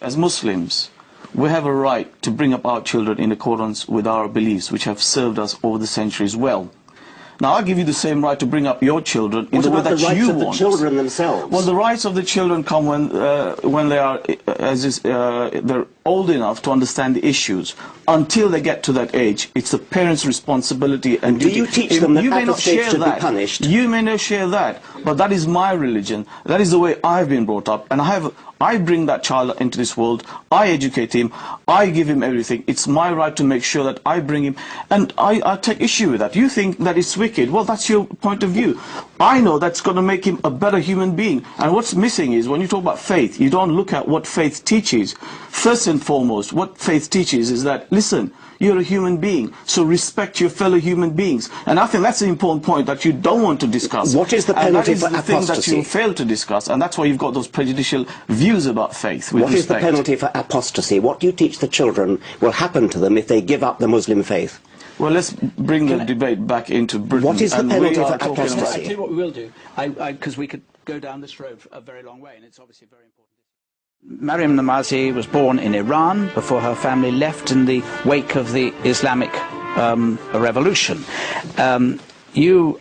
As Muslims, we have a right to bring up our children in accordance with our beliefs, which have served us over the centuries well. Now, I'll give you the same right to bring up your children in the way that you want. What about the rights of the children themselves? Well, the rights of the children come when they are, they're old enough to understand the issues. Until they get to that age, it's the parents' responsibility and duty. Do you teach them that apostates should be punished? You may not share that, but that is my religion. That is the way I've been brought up, and I bring that child into this world, I educate him, I give him everything. It's my right to make sure that I bring him, and I take issue with that. You think that it's wicked, well, that's your point of view. I know that's going to make him a better human being, and what's missing is, when you talk about faith, you don't look at what faith teaches. First and foremost, what faith teaches is that, listen, you're a human being, so respect your fellow human beings. And I think that's the important point that you don't want to discuss. What is the penalty for apostasy? And that is the thing that you fail to discuss, and that's why you've got those prejudicial views about faith. What is the penalty for apostasy? What do you teach the children will happen to them if they give up the Muslim faith? Well, let's bring the debate back into Britain. What is the penalty for apostasy? I'll tell you what we will do, because we could go down this road a very long way, and it's obviously very important. Maryam Namazi was born in Iran before her family left in the wake of the Islamic revolution. You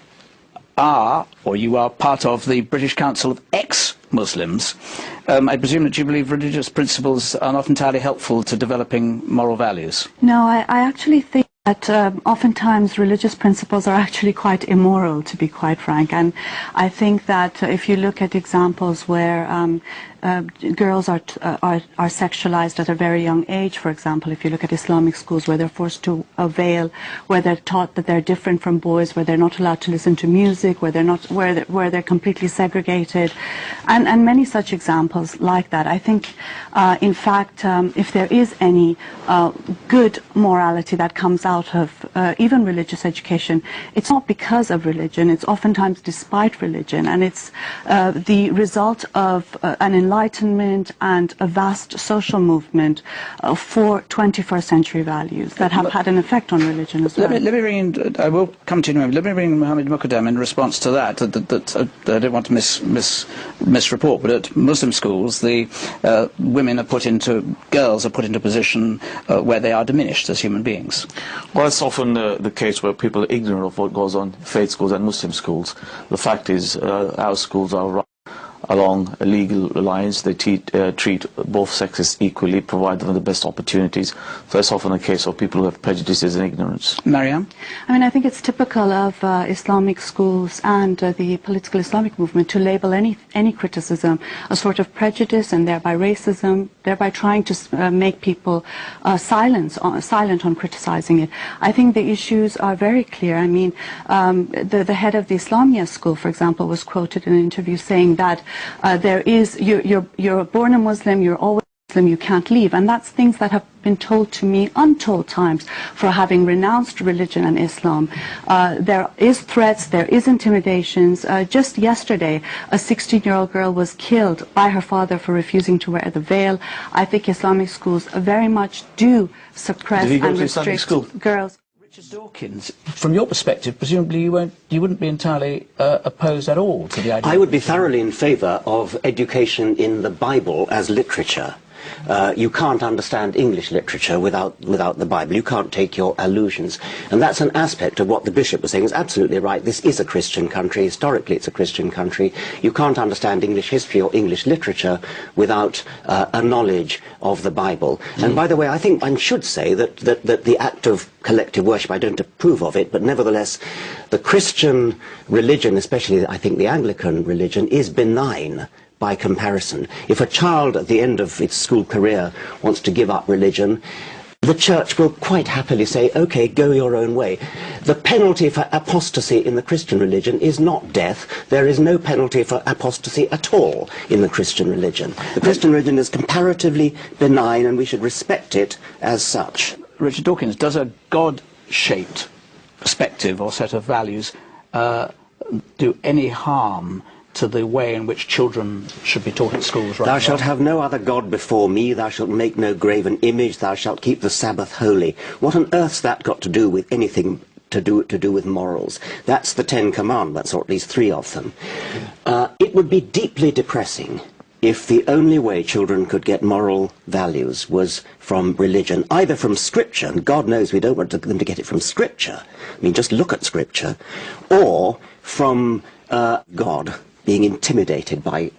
are part of the British Council of Ex-Muslims. I presume that you believe religious principles are not entirely helpful to developing moral values. No, I actually think that oftentimes religious principles are actually quite immoral, to be quite frank. And I think that if you look at examples where girls are sexualized at a very young age, for example, if you look at Islamic schools where they're forced to veil, where they're taught that they're different from boys, where they're not allowed to listen to music, where they're completely segregated, and many such examples like that. I think, in fact, if there is any good morality that comes out of even religious education, it's not because of religion, it's oftentimes despite religion, and it's the result of an enlightenment and a vast social movement for 21st century values that have had an effect on religion as well. Let me bring in, I will come to you in a moment. Let me bring in Mohammed Muqaddam in response to that. I don't want to misreport, but at Muslim schools, the girls are put into a position where they are diminished as human beings. Well, it's often the case where people are ignorant of what goes on in faith schools and Muslim schools. The fact is, our schools are run along legal lines. They treat both sexes equally, provide them the best opportunities. So it's often a case of people who have prejudices and ignorance. Maryam? I mean, I think it's typical of Islamic schools and the political Islamic movement to label any criticism a sort of prejudice and thereby racism, thereby trying to make people silent on criticizing it. I think the issues are very clear. I mean, the head of the Islamia school, for example, was quoted in an interview saying that you're born a Muslim, you're always Muslim, you can't leave. And that's things that have been told to me untold times for having renounced religion and Islam. There is threats, there is intimidations. Just yesterday, a 16-year-old girl was killed by her father for refusing to wear the veil. I think Islamic schools very much do suppress and restrict girls. Richard Dawkins, from your perspective, presumably you wouldn't be entirely opposed at all to the idea. I would be thoroughly in favour of education in the Bible as literature. You can't understand English literature without the Bible. You can't take your allusions. And that's an aspect of what the bishop was saying. Is absolutely right. This is a Christian country. Historically, it's a Christian country. You can't understand English history or English literature without a knowledge of the Bible. And by the way, I think I should say that the act of collective worship, I don't approve of it, but nevertheless, the Christian religion, especially I think the Anglican religion, is benign by comparison. If a child at the end of its school career wants to give up religion, the church will quite happily say, okay, go your own way. The penalty for apostasy in the Christian religion is not death. There is no penalty for apostasy at all in the Christian religion. The Christian religion is comparatively benign, and we should respect it as such. Richard Dawkins, does a God-shaped perspective or set of values do any harm to the way in which children should be taught at schools right now? Thou shalt have no other God before me, thou shalt make no graven image, thou shalt keep the Sabbath holy. What on earth's that got to do with anything to do with morals? That's the 10 Commandments, or at least 3 of them. It would be deeply depressing if the only way children could get moral values was from religion, either from Scripture, and God knows we don't want them to get it from Scripture, I mean, just look at Scripture, or from God, being intimidated by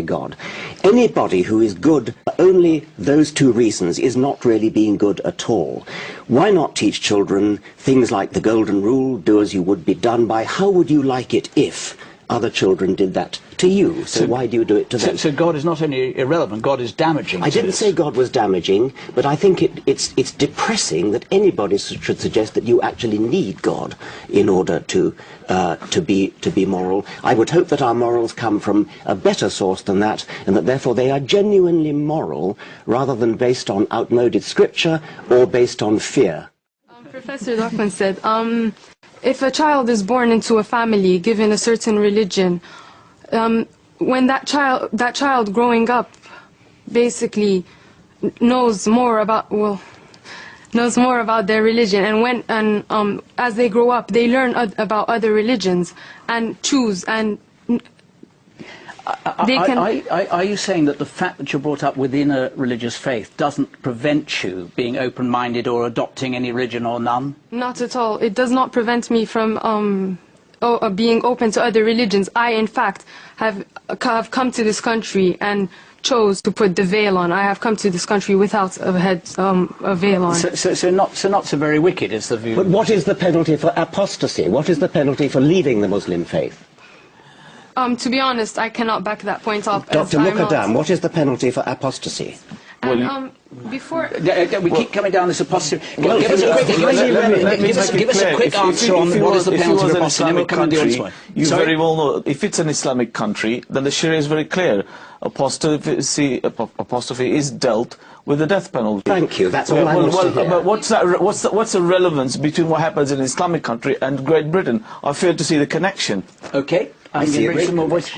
God. Anybody who is good for only those two reasons is not really being good at all. Why not teach children things like the golden rule, do as you would be done by? How would you like it if other children did that to you? So why do you do it to them? So God is not only irrelevant, God is damaging. I didn't say God was damaging, but I think it's depressing that anybody should suggest that you actually need God in order to be moral. I would hope that our morals come from a better source than that, and that therefore they are genuinely moral rather than based on outmoded scripture or based on fear. Professor Dawkins said, if a child is born into a family given a certain religion, when that child growing up basically knows more about their religion, and as they grow up they learn about other religions and choose, and they can... Are you saying that the fact that you're brought up within a religious faith doesn't prevent you being open-minded or adopting any religion or none? Not at all. It does not prevent me from being open to other religions. I, in fact, have come to this country and chose to put the veil on. I have come to this country without a veil on. So not so very wicked is the view. But what is the penalty for apostasy? What is the penalty for leaving the Muslim faith? To be honest, I cannot back that point up. Dr. Muqaddam, what is the penalty for apostasy? And, before... We keep coming down this apostasy. Well, give us a quick answer on what is the penalty for apostasy, and then we come to the audience one. You very well know, if it's an Islamic country, then the sharia is very clear. Apostasy is dealt with the death penalty. Thank you, that's all I want to hear. But what's the relevance between what happens in an Islamic country and Great Britain? I fail to see the connection. Okay, I'm going to bring some more voice.